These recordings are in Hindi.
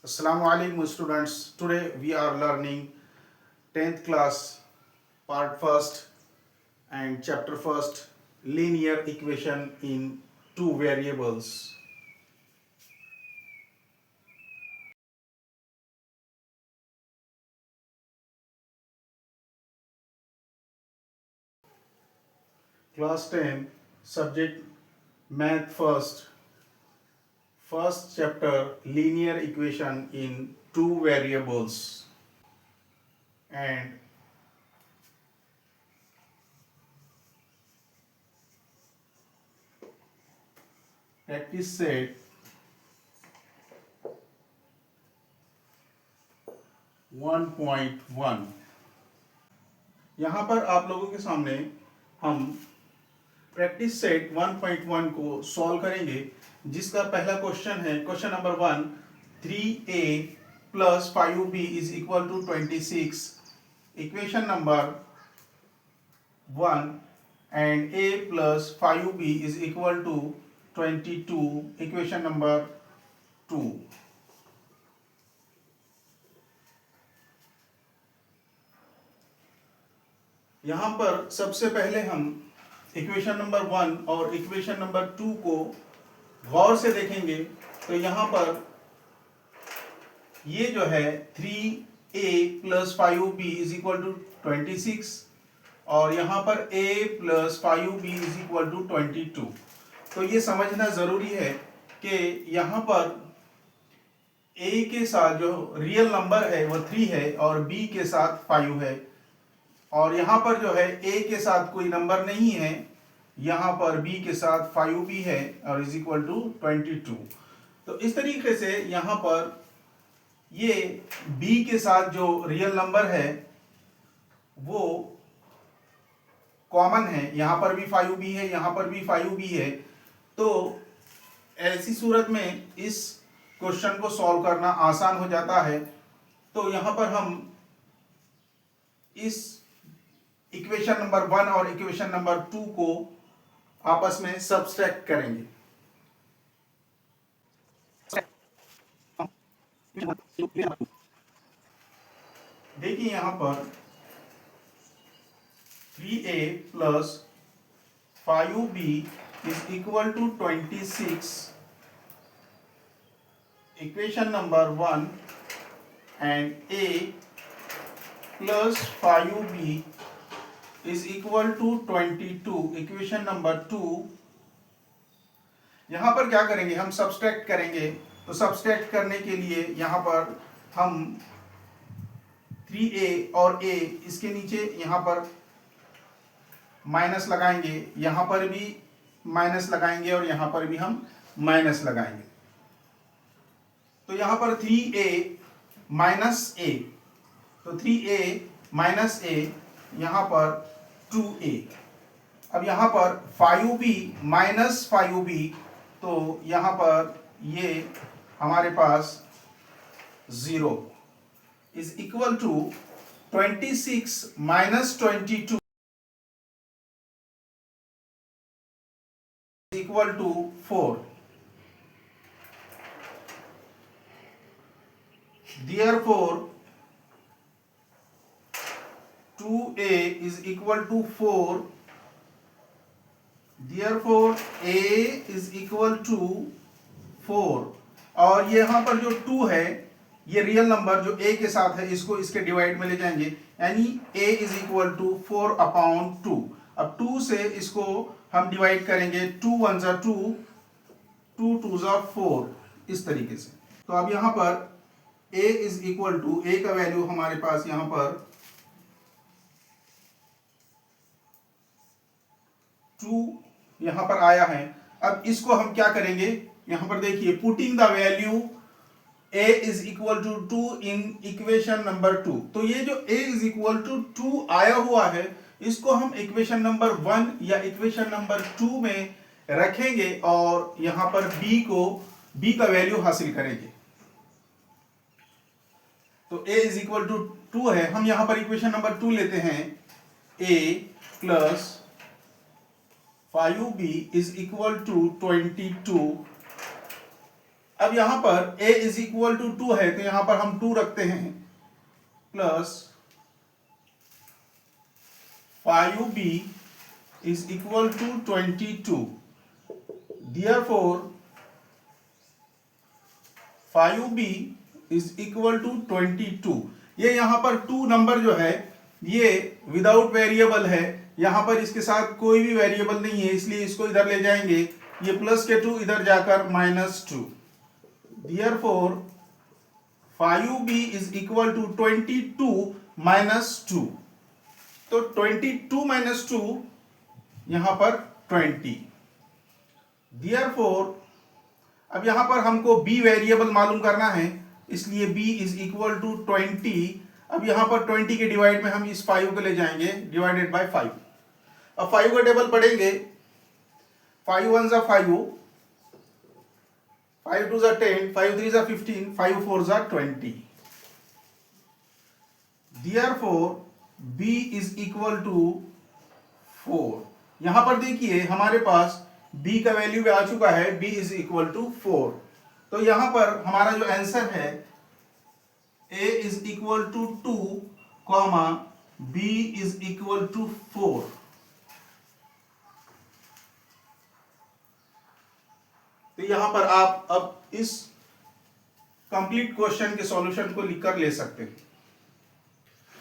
Assalamu alaikum students. Today we are learning 10th class part first and chapter first linear equation in two variables. Class 10 subject math first chapter linear equation in two variables and practice set 1.1। यहाँ पर आप लोगों के सामने हम प्रैक्टिस सेट 1.1 को सॉल्व करेंगे, जिसका पहला क्वेश्चन है question number 1 3a plus 5b is equal to 26। Equation number 1 and a plus 5b is equal to 22। Equation number 2। यहाँ पर सबसे पहले हम इक्वेशन नंबर 1 और इक्वेशन नंबर 2 को गौर से देखेंगे। तो यहाँ पर ये जो है 3a plus 5b is equal to 26 और यहाँ पर a plus 5b is equal to 22। तो ये समझना ज़रूरी है कि यहाँ पर a के साथ जो रियल नंबर है वो 3 है और b के साथ 5 है, और यहाँ पर जो है a के साथ कोई नंबर नहीं है, यहाँ पर b के साथ 5b है और इज इक्वल टू 22। तो इस तरीके से यहाँ पर ये b के साथ जो रियल नंबर है वो कॉमन है, यहाँ पर भी 5b है, यहाँ पर भी 5b है। तो ऐसी सूरत में इस क्वेश्चन को सॉल्व करना आसान हो जाता है। तो यहाँ पर हम इस इक्वेशन नंबर 1 और इक्वेशन नंबर 2 को आपस में सब्सट्रैक्ट करेंगे। देखिए यहाँ पर 3a plus 5b is equal to 26। Equation number 1 and a plus 5b is equal to 22। Equation number 2। यहाँ पर क्या करेंगे, हम सब्सट्रैक्ट करेंगे। तो सब्सट्रैक्ट करने के लिए यहाँ पर हम 3a और a इसके नीचे यहाँ पर माइनस लगाएंगे, यहाँ पर भी माइनस लगाएंगे और यहाँ पर भी हम माइनस लगाएंगे। तो यहाँ पर 3a माइनस a, तो 3a माइनस a, यहाँ पर 2a। अब यहाँ पर 5b माइनस 5b, तो यहाँ पर ये हमारे पास 0 is equal to 26 minus 22 equal to 4। Therefore 2a is equal to 4। Therefore a is equal to 4। और ये यहाँ पर जो 2 है ये रियल नंबर जो a के साथ है, इसको इसके डिवाइड में ले जाएंगे, यानी a is equal to 4 upon 2। अब 2 से इसको हम डिवाइड करेंगे, 2 1 जा 2, 2 2 जा 4, इस तरीके से। तो अब यहाँ पर a is equal to, a का वैल्यू हमारे पास यहाँ पर 2 यहाँ पर आया है। अब इसको हम क्या करेंगे, यहाँ पर देखिए putting the value a is equal to 2 in equation number 2। तो ये जो a इज इक्वल टू 2 आया हुआ है, इसको हम इक्वेशन नंबर 1 या इक्वेशन नंबर 2 में रखेंगे और यहाँ पर b का वैल्यू हासिल करेंगे। तो a इज इक्वल टू 2 है, हम यहाँ पर इक्वेशन नंबर 2 लेते हैं, a plus 5b is equal to 22। अब यहां पर a इज इक्वल टू 2 है, तो यहां पर हम 2 रखते हैं, plus 5b is equal to 22। Therefore 5b is equal to 22। ये यहां पर 2 नंबर जो है ये विदाउट वेरिएबल है, यहां पर इसके साथ कोई भी वेरिएबल नहीं है, इसलिए इसको इधर ले जाएंगे, ये प्लस के 2 इधर जाकर -2। Therefore 5b is equal to 22 -2। तो 22 -2 यहां पर 20। Therefore अब यहां पर हमको b वेरिएबल मालूम करना है, इसलिए b इज इक्वल टू 20। अब यहां पर 20 के डिवाइड में हम इस 5 को ले जाएंगे, डिवाइडेड बाय 5। अब 5 का टेबल पढ़ेंगे, 5 1 जा 5, 5 2 जा 10, 5 3 जा 15, 5 4 जा 20। Therefore b is equal to 4। यहां पर देखिए हमारे पास b का वैल्यू भी आ चुका है, b इज इक्वल टू 4। तो यहां पर हमारा जो आंसर है a is equal to 2, b is equal to 4। तो यहां पर आप अब इस कंप्लीट क्वेश्चन के सॉल्यूशन को लिखकर ले सकते हैं।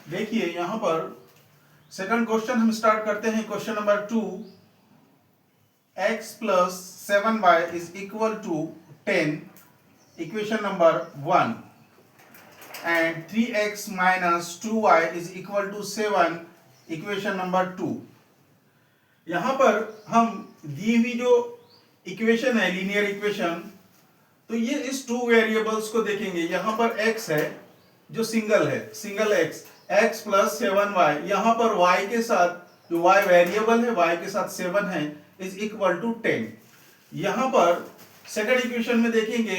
देखिए यहां पर सेकंड क्वेश्चन हम स्टार्ट करते हैं, question number 2। x plus 7y is equal to 10, equation number 1, and 3x minus 2y is equal to 7, equation number 2। यहां पर हम दी हुई जो इक्वेशन है, लीनियर इक्वेशन, तो ये इस 2 वेरिएबल्स को देखेंगे। यहां पर x है जो सिंगल है, सिंगल x प्लस 7y, यहां पर y के साथ जो y वेरिएबल है y के साथ 7 है, इज इक्वल टू 10। यहां पर सेकंड इक्वेशन में देखेंगे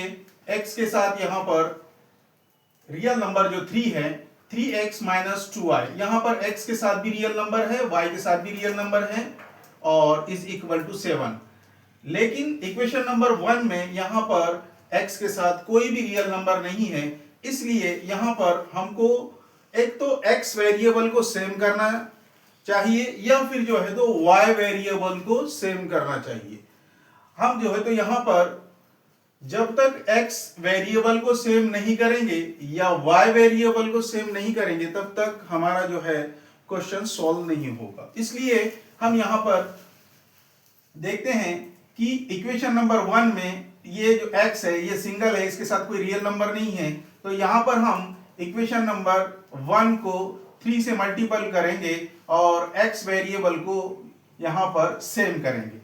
x के साथ यहां पर रियल नंबर जो 3 है, 3x माइनस 2y, यहां पर x के साथ भी रियल नंबर है, y के साथ भी रियल नंबर है, और इज इक्वल टू 7। लेकिन इक्वेशन नंबर 1 में यहां पर x के साथ कोई भी रियल नंबर नहीं है, इसलिए यहां पर हमको एक तो x वेरिएबल को सेम करना चाहिए, या फिर जो है तो y वेरिएबल को सेम करना चाहिए। हम जो है तो यहां पर जब तक x वेरिएबल को सेम नहीं करेंगे या y वेरिएबल को सेम नहीं करेंगे, तब तक हमारा जो है क्वेश्चन सॉल्व नहीं होगा। इसलिए हम यहां पर देखते हैं कि इक्वेशन नंबर 1 में ये जो x है ये सिंगल है, इसके साथ कोई रियल नंबर नहीं है, तो यहां पर हम इक्वेशन नंबर 1 को 3 से मल्टीपल करेंगे और x वेरिएबल को यहां पर सेम करेंगे।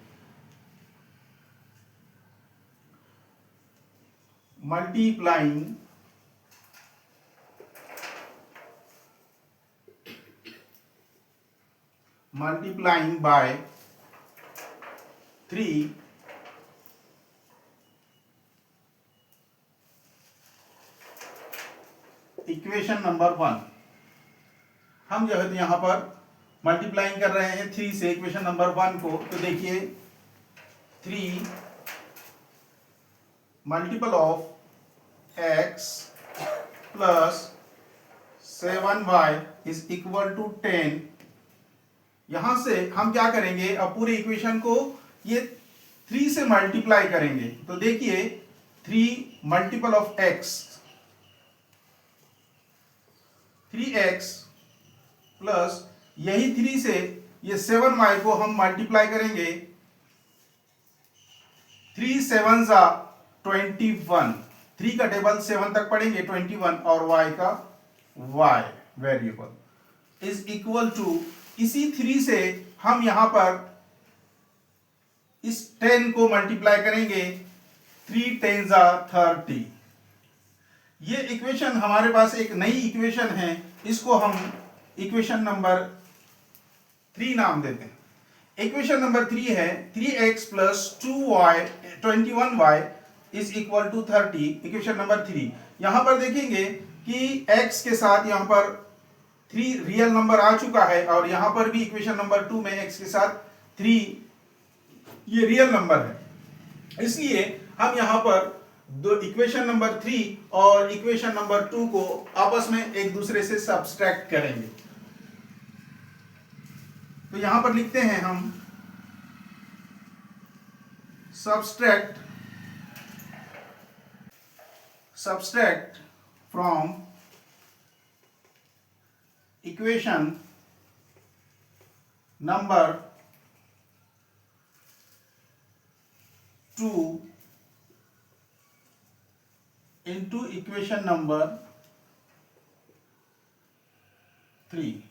Multiplying by 3 equation number 1। हम जो है तो यहां पर मल्टीप्लाइंग कर रहे हैं 3 से इक्वेशन नंबर 1 को, तो देखिए 3 multiple of x plus 7y is equal to 10। यहां से हम क्या करेंगे, अब पूरे इक्वेशन को ये 3 से मल्टीप्लाई करेंगे, तो देखिए 3 multiple of x, 3x plus यही 3 से ये 7y को हम मल्टीप्लाई करेंगे, 3 7 जा 21, 3 का टेबल 7 तक पढ़ेंगे 21, और y का y variable is equal to, इसी 3 से हम यहां पर इस 10 को मल्टीप्लाई करेंगे, 3 10 जा 30। ये इक्वेशन हमारे पास एक नई इक्वेशन है, इसको हम इक्वेशन नंबर 3 नाम देते हैं। इक्वेशन नंबर 3 है 3x plus 21y is equal to 30, equation number 3। यहां पर देखेंगे कि x के साथ यहां पर 3 रियल नंबर आ चुका है, और यहां पर भी इक्वेशन नंबर 2 में x के साथ 3 ये रियल नंबर है, इसलिए हम यहां पर दो इक्वेशन नंबर 3 और इक्वेशन नंबर 2 को आपस में एक दूसरे से सब्सट्रैक्ट करेंगे। तो यहां पर लिखते हैं हम subtract from equation number 2 into equation number 3।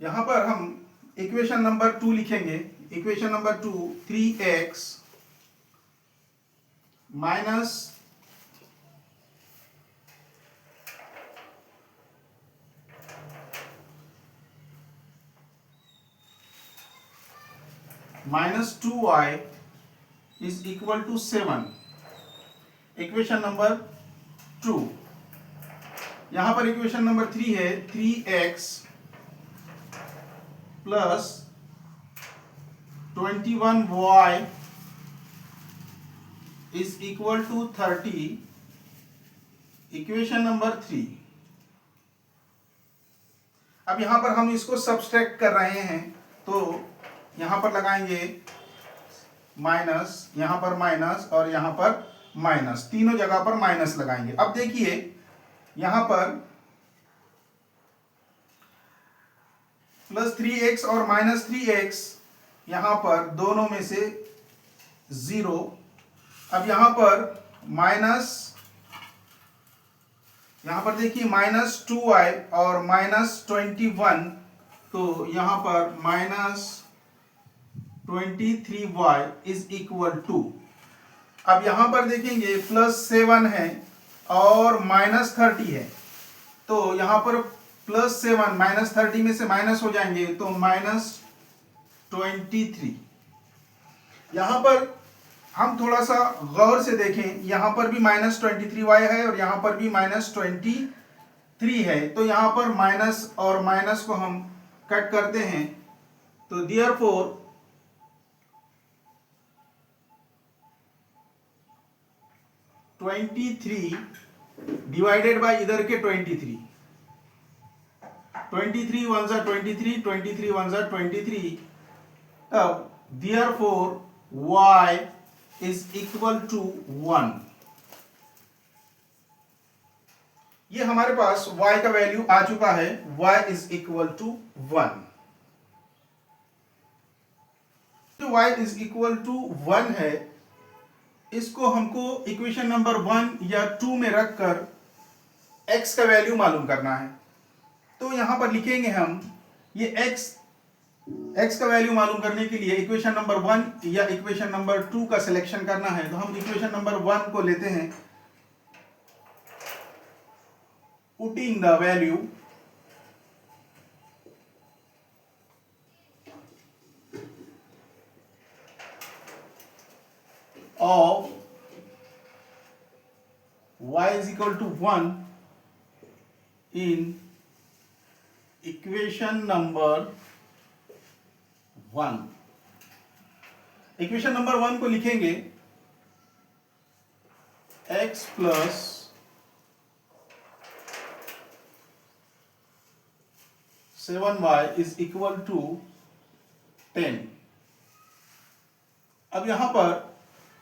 यहां पर हम इक्वेशन नंबर 2 लिखेंगे। Equation number 2 3x minus -2y is equal to 7। Equation number 2। यहां पर इक्वेशन नंबर 3 है 3x plus 21y is equal to 30। Equation number 3। अब यहां पर हम इसको सब्सट्रैक्ट कर रहे हैं, तो यहां पर लगाएंगे माइनस, यहां पर माइनस और यहां पर माइनस, तीनों जगह पर माइनस लगाएंगे। अब देखिए यहां पर प्लस 3x और माइनस 3x, यहां पर दोनों में से 0। अब यहां पर माइनस, यहां पर देखिए -2y और -21, तो यहां पर -23y इज इक्वल टू, अब यहां पर देखेंगे +7 है और -30 है, तो यहां पर +7 -30 में से माइनस हो जाएंगे तो -23। यहां पर हम थोड़ा सा गौर से देखें, यहां पर भी -23y है और यहां पर भी -23 है, तो यहां पर माइनस और माइनस को हम कट करते हैं, तो देयरफॉर 23 डिवाइडेड बाय इधर के 23 1 जा 23, 23 1 जा 23, तब therefore y is equal to 1। ये हमारे पास y का वैल्यू आ चुका है, y इज इक्वल टू 1। जो y इज इक्वल टू 1 है, इसको हमको इक्वेशन नंबर 1 या 2 में रखकर x का वैल्यू मालूम करना है। तो यहां पर लिखेंगे हम ये x का वैल्यू मालूम करने के लिए इक्वेशन नंबर 1 या इक्वेशन नंबर 2 का सिलेक्शन करना है, तो हम इक्वेशन नंबर 1 को लेते हैं, putting the value of y is equal to 1 in equation number 1। Equation number 1 को लिखेंगे x plus 7y is equal to 10। अब यहां पर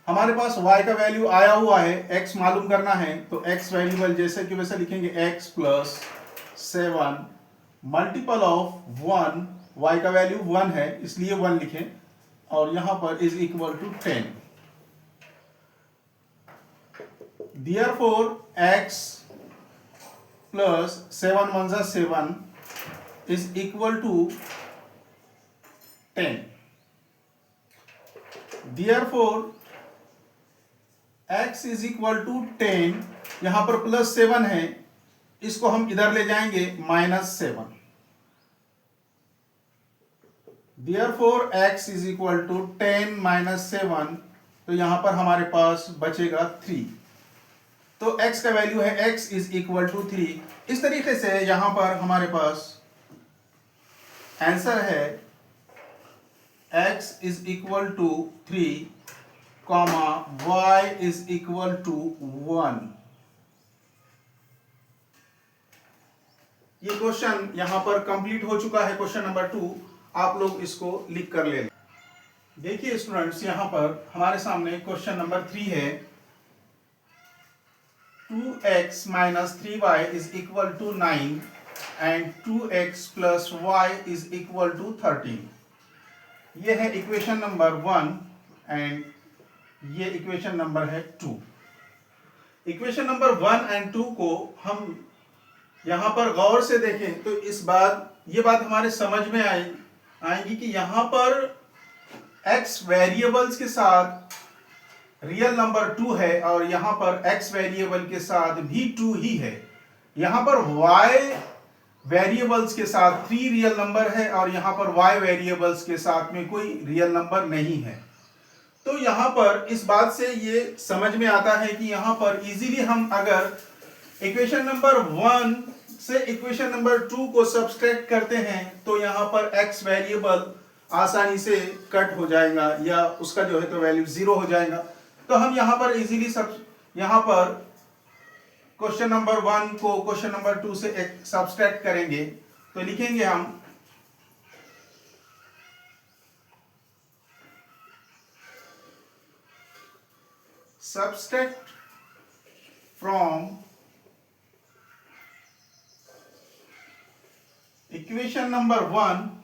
हमारे पास y का वैल्यू आया हुआ है, x मालूम करना है, तो x वैल्यूबल जैसे कि वैसे लिखेंगे x plus 7 multiple of 1, y का वैल्यू 1 है इसलिए 1 लिखें, और यहां पर is equal to 10। Therefore x plus 7 1 जा 7 is equal to 10। Therefore x is equal to 10, यहां पर +7 है, इसको हम इधर ले जाएंगे -7। Therefore x is equal to 10 -7, तो यहां पर हमारे पास बचेगा 3। तो x का वैल्यू है x इज इक्वल टू 3। इस तरीके से यहां पर हमारे पास आंसर है x is equal to 3 comma y is equal to 1। ये क्वेश्चन यहां पर कंप्लीट हो चुका है, क्वेश्चन नंबर 2। आप लोग इसको लिख कर ले लें। देखिए स्टूडेंट्स, यहां पर हमारे सामने क्वेश्चन नंबर 3 है। 2x minus 3y is equal to 9 and 2x plus y is equal to 13। ये है इक्वेशन नंबर 1 एंड ये इक्वेशन नंबर है 2। इक्वेशन नंबर 1 एंड 2 को हम यहां पर गौर से देखें तो ये बात हमारे समझ में आएगी कि यहां पर x वेरिएबल्स के साथ रियल नंबर 2 है और यहां पर x वेरिएबल के साथ भी 2 ही है। यहां पर y वेरिएबल्स के साथ 3 रियल नंबर है और यहां पर y वेरिएबल्स के साथ में कोई रियल नंबर नहीं है। तो यहां पर इस बात से ये समझ में आता है कि यहां पर इजीली हम अगर इक्वेशन नंबर 1 से इक्वेशन नंबर 2 को सब्सट्रैक्ट करते हैं तो यहां पर x वेरिएबल आसानी से कट हो जाएगा या उसका जो है तो वैल्यू 0 हो जाएगा। तो हम यहां पर इजीली यहां पर क्वेश्चन नंबर 1 को क्वेश्चन नंबर 2 से सब्सट्रैक्ट करेंगे तो लिखेंगे हम subtract from equation number 1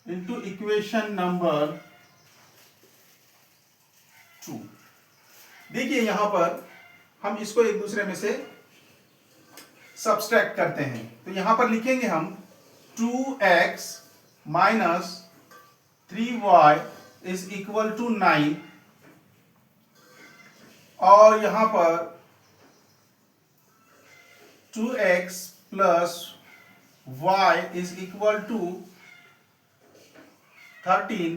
into equation number 2। देखिए यहां पर हम इसको एक दूसरे में से सब्सट्रैक्ट करते हैं तो यहां पर लिखेंगे हम 2x minus 3y is equal to 9 और यहां पर 2x plus y is equal to 13।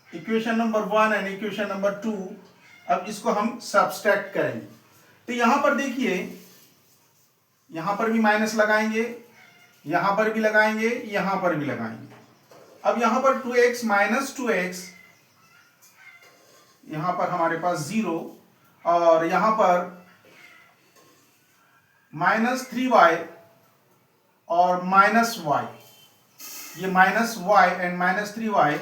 Equation number 1 and equation number 2, अब इसको हम सब्सट्रैक्ट करेंगे तो यहां पर देखिए यहां पर भी माइनस लगाएंगे, यहां पर भी लगाएंगे, यहां पर भी लगाएंगे। अब यहां पर 2x माइनस 2x, यहां पर हमारे पास 0 और यहां पर माइनस 3y और माइनस y, ये minus y and minus 3y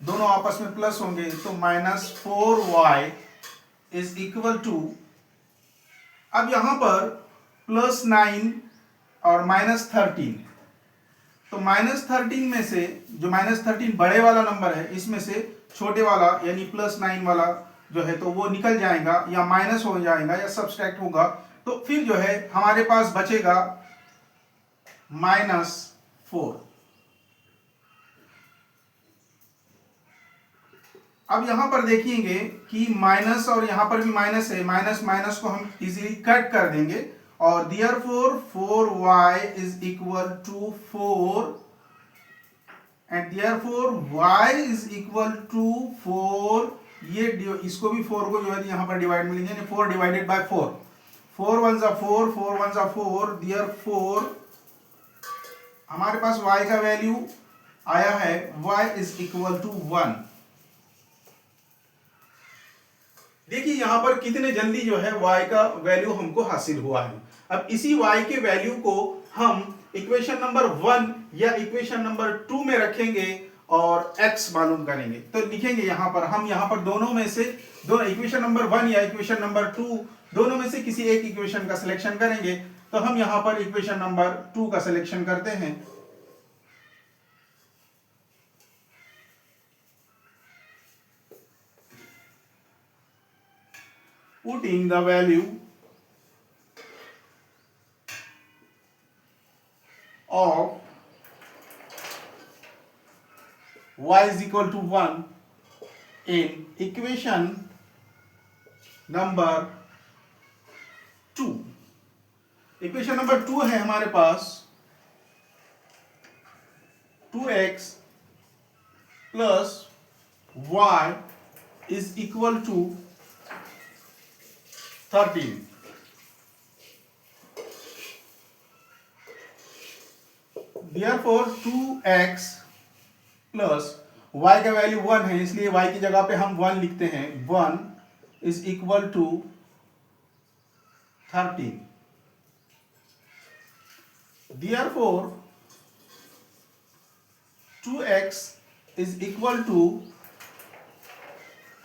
दोनों आपस में प्लस होंगे तो minus 4y is equal to, अब यहां पर प्लस 9 और माइनस 13, तो माइनस 13 में से जो माइनस 13 बड़े वाला नंबर है इसमें से छोटे वाला यानी प्लस 9 वाला जो है तो वो निकल जाएगा या माइनस हो जाएगा या सब्सट्रैक्ट होगा। तो फिर जो है हमारे पास बचेगा माइनस 4। अब यहां पर देखिएंगे कि माइनस और यहां पर भी माइनस है, माइनस माइनस को हम इजीली कट कर देंगे और therefore 4y is equal to 4 and therefore y is equal to 4। ये इसको भी 4 को जो है यहां पर डिवाइड में लिखेंगे 4 डिवाइडेड बाय 4, 4 1 जा 4, 4 1 जा 4, देयरफॉर हमारे पास y का वैल्यू आया है y इज इक्वल टू 1। देखिए यहां पर कितने जल्दी जो है y का वैल्यू हमको हासिल हुआ है। अब इसी y के वैल्यू को हम इक्वेशन नंबर 1 या इक्वेशन नंबर 2 में रखेंगे और x मालूम करेंगे। तो लिखेंगे यहां पर दोनों में से इक्वेशन नंबर 1 या इक्वेशन नंबर 2 दोनों में से किसी एक इक्वेशन का सिलेक्शन करेंगे। तो हम यहां पर इक्वेशन नंबर 2 का सिलेक्शन करते हैं। Putting the value of y is equal to 1 in equation number 2। Equation number 2 है हमारे पास 2x plus y is equal to 13। Therefore 2x plus y का वैल्यू 1 है, इसलिए y की जगह पे हम 1 लिखते हैं। 1 is equal to 13। Therefore 2x is equal to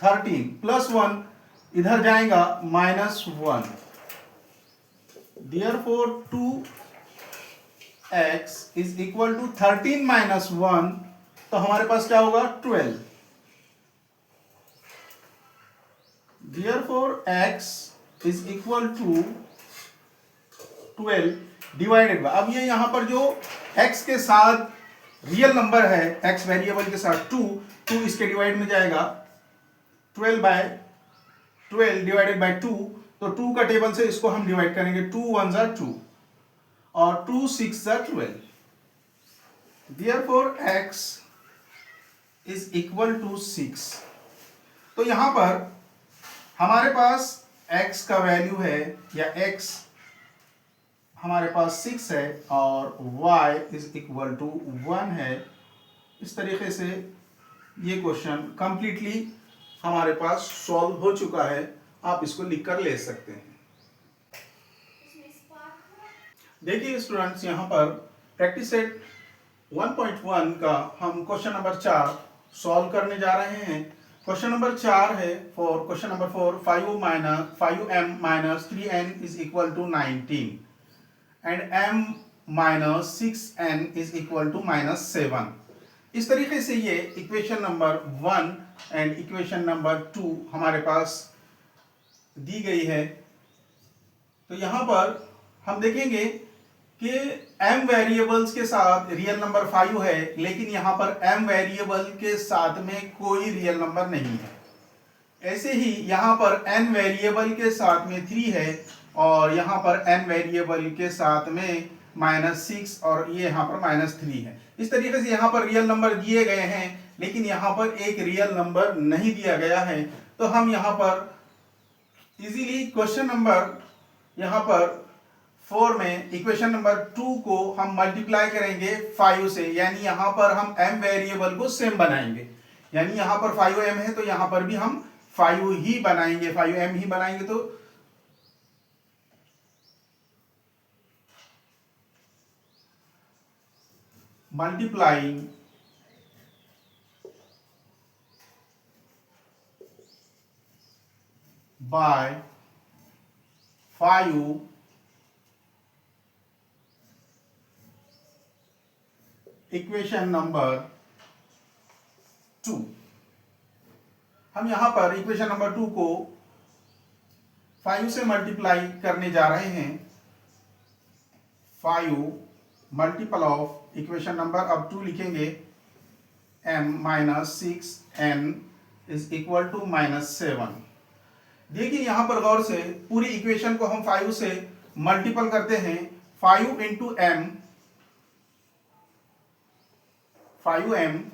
13 plus 1 इधर जाएगा -1। Therefore 2x is equal to 13 minus 1, तो हमारे पास क्या होगा 12। Therefore x is equal to 12 divided by, अब ये यहां पर जो x के साथ रियल नंबर है, x वेरिएबल के साथ 2 इसके डिवाइड में जाएगा। 12 डिवाइडेड बाय 2, तो 2 का टेबल से इसको हम डिवाइड करेंगे। 2 1 ज़ा 2 और 2 6 ज़ा 12। Therefore x is equal to 6। तो यहां पर हमारे पास x का वैल्यू है, या x हमारे पास 6 है और y इज इक्वल टू 1 है। इस तरीके से ये क्वेश्चन कंप्लीटली हमारे पास सॉल्व हो चुका है। आप इसको लिखकर ले सकते हैं। देखिए स्टूडेंट्स, यहाँ पर प्रैक्टिस सेट 1.1 का हम क्वेश्चन नंबर 4 सॉल्व करने जा रहे हैं। क्वेश्चन नंबर 4 है for question number 4, 5m minus 3n is equal to 19 and m minus 6n is equal to -7। इस तरीके से ये equation number 1 and equation number 2 हमारे पास दी गई है। तो यहाँ पर हम देखेंगे कि m वेरिएबल्स के साथ रियल नंबर 5 है, लेकिन यहाँ पर m वेरिएबल के साथ में कोई रियल नंबर नहीं है। ऐसे ही यहाँ पर n वेरिएबल के साथ में 3 है और यहाँ पर n वेरिएबल के साथ में -6 और ये यहाँ पर -3 है। इस तरीके से यहाँ पर रियल नंबर दिए गए हैं, लेकिन यहाँ पर एक रियल नंबर नहीं दिया गया है। तो हम यहाँ पर इजीली क्वेश्चन नंबर यहाँ पर 4 में इक्वेशन नंबर 2 को हम मल्टीप्लाई करेंगे 5 से, यानी यहाँ पर हम m वेरिएबल को सेम बनाएंगे। यानी यहाँ पर 5m है तो यहाँ पर भी हम 5 ही बनाएंगे, 5m ही बनाएंगे। तो मल्टीप्लाइंग बाय 5 इक्वेशन नंबर 2। हम यहां पर इक्वेशन नंबर 2 को 5 से मल्टीप्लाई करने जा रहे हैं। 5 मल्टीपल ऑफ इक्वेशन नंबर, अब 2 लिखेंगे, m minus 6n is equal to -7। देखिए यहां पर गौर से पूरी इक्वेशन को हम 5 से मल्टीपल करते हैं। 5 इंटू m, 5m,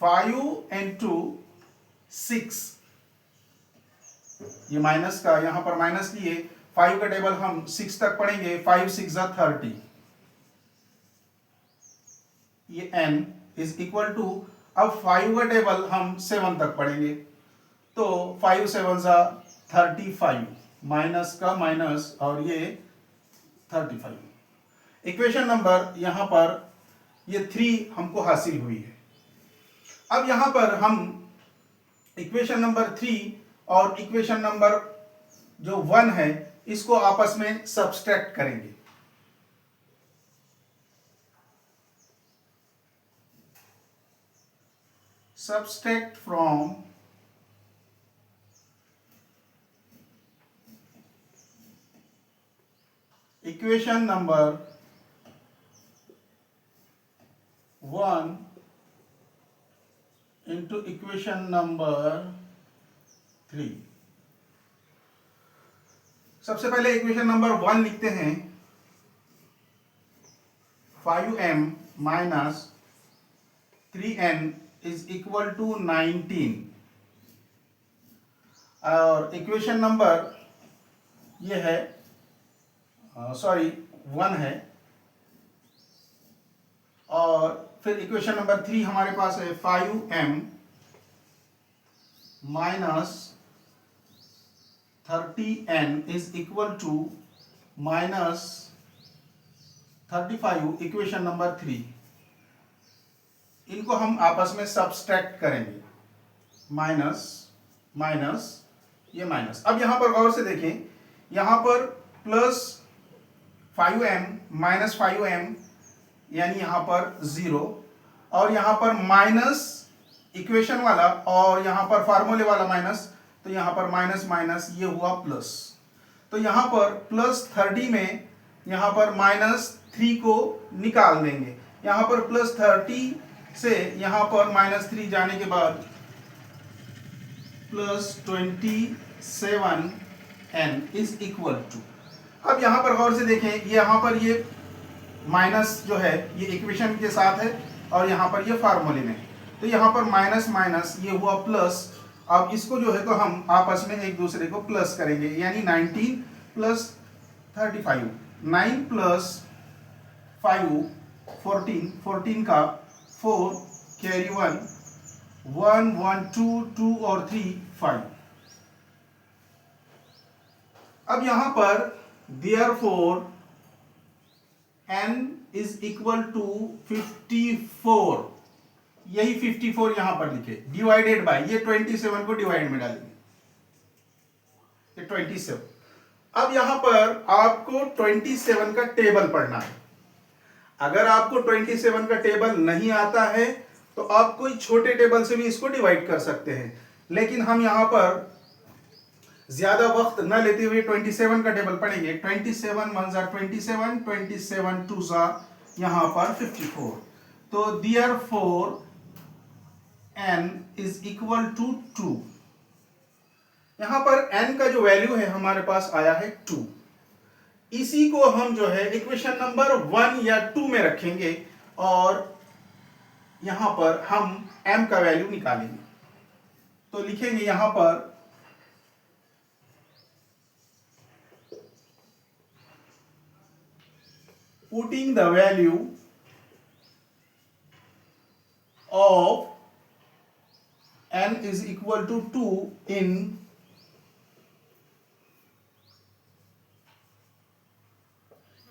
5 इंटू 6, ये माइनस का यहां पर माइनस लिए 5 का टेबल हम 6 तक पढ़ेंगे। 5 6 ज़ा 30, ये n इज इक्वल टू, अब 5 का टेबल हम 7 तक पढ़ेंगे, तो 5 7 ज़ा 35, माइनस का माइनस और ये 35। इक्वेशन नंबर यहाँ पर ये 3 हमको हासिल हुई है। अब यहाँ पर हम इक्वेशन नंबर 3 और इक्वेशन नंबर जो 1 है इसको आपस में सब्सट्रैक्ट करेंगे। Subtract from equation number 1 into equation number 3। सबसे पहले इक्वेशन नंबर 1 लिखते हैं। 5m minus 3n is equal to 19 और इक्वेशन नंबर ये है 1 है। और फिर इक्वेशन नंबर 3 हमारे पास है 5m minus 30n is equal to minus 35, equation number 3। इनको हम आपस में सब्सट्रैक्ट करेंगे, माइनस माइनस ये माइनस। अब यहां पर गौर से देखें, यहां पर प्लस 5m माइनस 5m यानी यहां पर 0, और यहां पर माइनस इक्वेशन वाला और यहां पर फार्मूले वाला माइनस, तो यहां पर माइनस माइनस ये हुआ प्लस। तो यहां पर प्लस 30 में यहां पर माइनस 3 को निकाल देंगे। यहां पर प्लस 30 से यहां पर माइनस 3 जाने के बाद plus 27n is equal to. अब यहां पर गौर से देखें, यहां पर ये माइनस जो है ये इक्वेशन के साथ है और यहां पर ये फार्मूले में, तो यहां पर माइनस माइनस ये हुआ प्लस। अब इसको जो है तो हम आपस में एक दूसरे को प्लस करेंगे, यानी 19 प्लस 35, 9 प्लस 5 14, 14 का 4 कैरी 1 1 1 2 2 और 3 5। अब यहां पर therefore n is equal to 54, यही 54 यहां पर लिखे, डिवाइडेड बाय ये 27 को डिवाइड में डालेंगे, ये 27। अब यहां पर आपको 27 का टेबल पढ़ना है। अगर आपको 27 का टेबल नहीं आता है तो आप कोई छोटे टेबल से भी इसको डिवाइड कर सकते हैं, लेकिन हम यहां पर ज्यादा वक्त न लेते हुए 27 का टेबल पढ़ेंगे। 27 1 जा 27, 27 2 जा यहां पर 54। तो therefore n is equal to 2। यहां पर n का जो वैल्यू है हमारे पास आया है 2। इसी को हम जो है इक्वेशन नंबर 1 या 2 में रखेंगे और यहां पर हम m का वैल्यू निकालेंगे। तो लिखेंगे यहां पर putting the value of n is equal to 2 in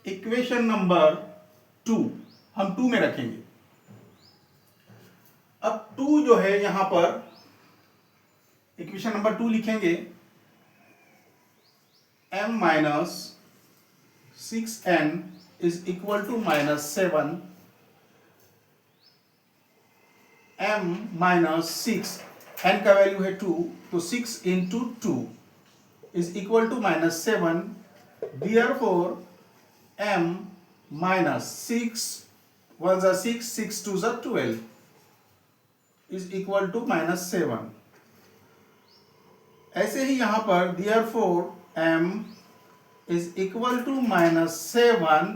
equation number 2, हम 2 में रखेंगे। अब 2 जो है यहां पर इक्वेशन नंबर 2 लिखेंगे, m minus 6n is equal to minus 7, m minus 6, n का वैल्यू है 2, तो 6 into 2 is equal to minus 7। therefore m minus 6 1 जा 6, 6 2 जा 12 इज इक्वल टू माइनस 7। ऐसे ही यहां पर therefore m is equal to minus 7,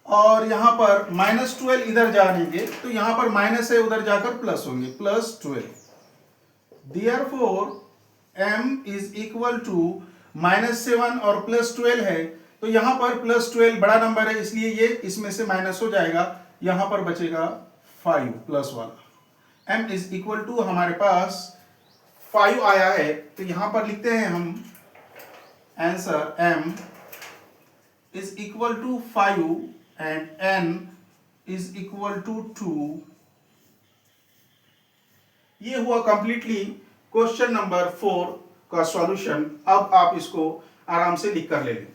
और यहां पर माइनस 12 इधर जाएंगे तो यहां पर माइनस है, उधर जाकर प्लस होंगे, plus 12। therefore m is equal to minus 7 और प्लस 12 है, तो यहां पर प्लस 12 बड़ा नंबर है इसलिए ये इसमें से माइनस हो जाएगा, यहां पर बचेगा 5 प्लस वाला। m इज इक्वल टू हमारे पास 5 आया है, तो यहां पर लिखते हैं हम answer m is equal to 5 and n is equal to 2। ये हुआ कंप्लीटली क्वेश्चन नंबर 4 का सॉल्यूशन। अब आप इसको आराम से लिख कर ले लें।